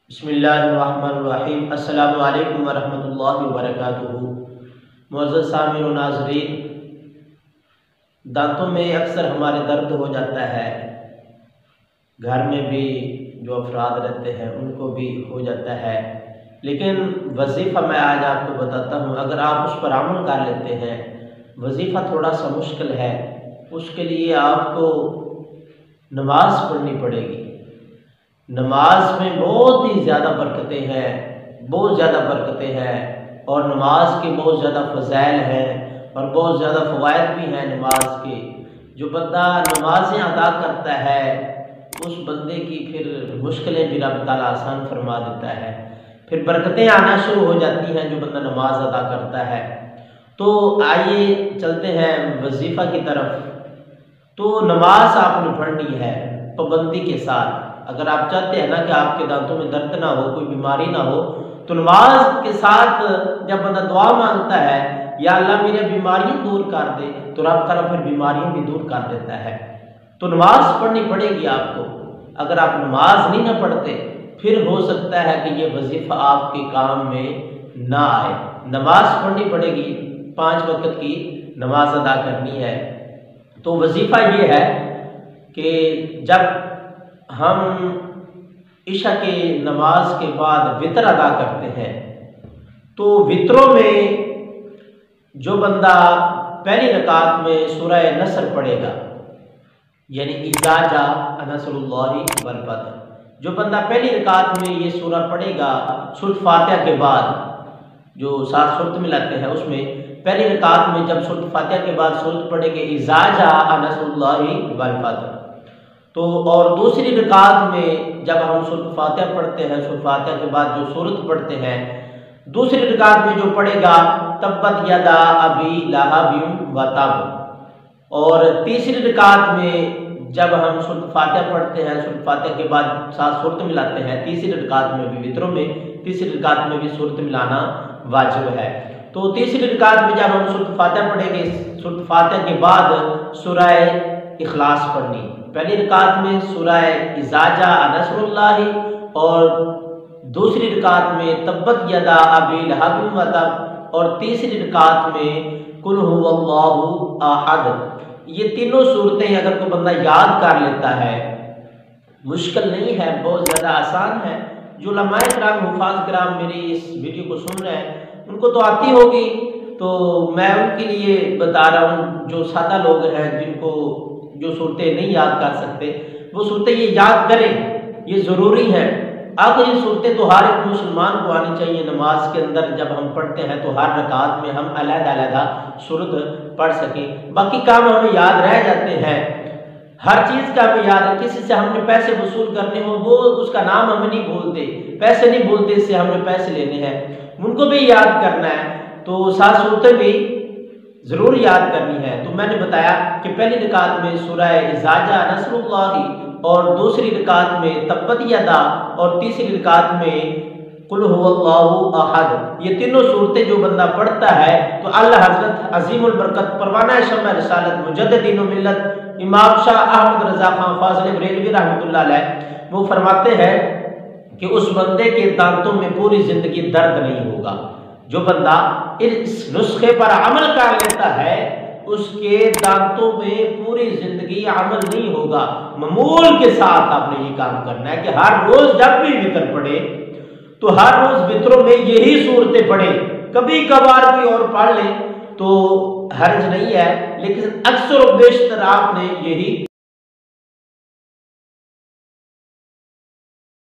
बिस्मिल्लाहिर्रहमानिर्रहीम। अस्सलामु अलैकुम वरहमतुल्लाहि वबरकातुहू। मुअज़्ज़ज़ सामिईन व नाज़रीन, दांतों में अक्सर हमारे दर्द हो जाता है। घर में भी जो अफराद रहते हैं उनको भी हो जाता है, लेकिन वजीफ़ा मैं आज आपको बताता हूँ। अगर आप उस पर अमल कर लेते हैं, वजीफ़ा थोड़ा सा मुश्किल है, उसके लिए आपको नमाज पढ़नी पड़ेगी। नमाज में बहुत ही ज़्यादा बरकतें हैं, बहुत ज़्यादा बरकतें हैं, और नमाज के बहुत ज़्यादा फ़ज़ाइल हैं और बहुत ज़्यादा फ़वाइद भी हैं नमाज के। जो बंदा नमाज़ें अदा करता है उस बंदे की फिर मुश्किलें भी रब ताला आसान फरमा देता है, फिर बरकतें आना शुरू हो जाती हैं जो बंदा नमाज अदा करता है। तो आइए चलते हैं वजीफ़ा की तरफ। तो नमाज आपने पढ़नी है पाबंदी के साथ। अगर आप चाहते हैं ना कि आपके दांतों में दर्द ना हो, कोई बीमारी ना हो, तो नमाज के साथ जब बंदा दुआ मांगता है, या अल्लाह मेरी बीमारियां दूर कर दे, तो रब ताला फिर बीमारियां भी दूर कर देता है। तो नमाज पढ़नी पड़ेगी आपको। अगर आप नमाज नहीं ना पढ़ते, फिर हो सकता है कि ये वजीफा आपके काम में ना आए। नमाज पढ़नी पड़ेगी, 5 वक्त की नमाज अदा करनी है। तो वजीफा ये है कि जब हम इशा के नमाज के बाद वितर अदा करते हैं, तो वितरों में जो बंदा पहली रकात में सूरह नसर पढ़ेगा, यानी इज़ा जाअ नसरुल्लाहि वल फतह, जो बंदा पहली रकात में ये सूरह पढ़ेगा सूरह फातिहा के बाद, जो 7 सूरत मिलाते हैं उसमें पहली रकात में जब सूरह फातिहा के बाद सूरत पढ़ेंगे इज़ा जाअ नसरुल्लाहि वल फतह, तो और दूसरी रकात में जब हम सूरह फातिहा पढ़ते हैं, सूरह फातिहा के बाद जो सूरत पढ़ते हैं, दूसरी रकात में जो पढ़ेगा तब्बत यदा अबी लहब व तब, और तीसरी रकात में जब हम सूरह फातिहा पढ़ते हैं, सूरह फातिहा के बाद 7 सूरत मिलाते हैं, तीसरी रकात में भी वित्रों में तीसरी रकात में भी सूरत मिलाना वाजिब है। तो तीसरी रकात में जब हम सूरह फातिहा पढ़ेंगे, सूरह फातिहा के बाद सूरह इखलास पढ़नी। पहली रकात में सूरह इज़ा जाअ नसरुल्लाहि और दूसरी रकात में तब्बत यदा अबी लहब व तब, और तीसरी रकात में कुल हुवल्लाहु अहद। ये तीनों सूरतें अगर कोई बंदा याद कर लेता है, मुश्किल नहीं है, बहुत ज़्यादा आसान है। जो उलमाए किराम हुफ़ाज़ किराम मेरी इस वीडियो को सुन रहे हैं उनको तो आती होगी, तो मैं उनके लिए बता रहा हूँ। जो सादा लोग हैं, जिनको जो सूरतें नहीं याद कर सकते, वो सूरतें ये याद करें, ये ज़रूरी है। अब ये सूरतें तो हर एक मुसलमान को आनी चाहिए। नमाज के अंदर जब हम पढ़ते हैं तो हर रकात में हम अलग-अलग सूरत पढ़ सकें। बाकी काम हमें याद रह जाते हैं, हर चीज़ का हमें याद है। किसी से हमने पैसे वसूल करने हो, वो उसका नाम हमें नहीं भूलते, पैसे नहीं भूलते, इससे हमने पैसे लेने हैं, उनको भी याद करना है। तो 7 सूरतें भी ज़रूर याद करनी है। तो मैंने बताया कि पहली रकात में सूरह इज़ा जाअ नसरुल्लाहि और दूसरी रकात में तब्बत यदा और तीसरी रकात में कुल हुवल्लाहु अहद। ये तीनों सूरतें जो बंदा पढ़ता है तो अल्लाह हज़रत अज़ीमुल बरकत परवाना शम्स रिसालत मुजद्दिदीन मिल्लत इमाम शाह अहमद रज़ा खान फाज़िल बरेलवी रहमतुल्लाह अलैह वो फरमाते हैं कि उस बंदे के दांतों में पूरी ज़िंदगी दर्द नहीं होगा। जो बंदा इस नुस्खे पर अमल कर लेता है उसके दांतों में पूरी जिंदगी अमल नहीं होगा। मामूल के साथ आपने ये काम करना है कि हर रोज जब भी वितर पढ़े तो हर रोज वित्रों में यही सूरतें पढ़े। कभी कभार कोई और पढ़ ले तो हर्ज नहीं है, लेकिन अक्सर बेशतर आपने यही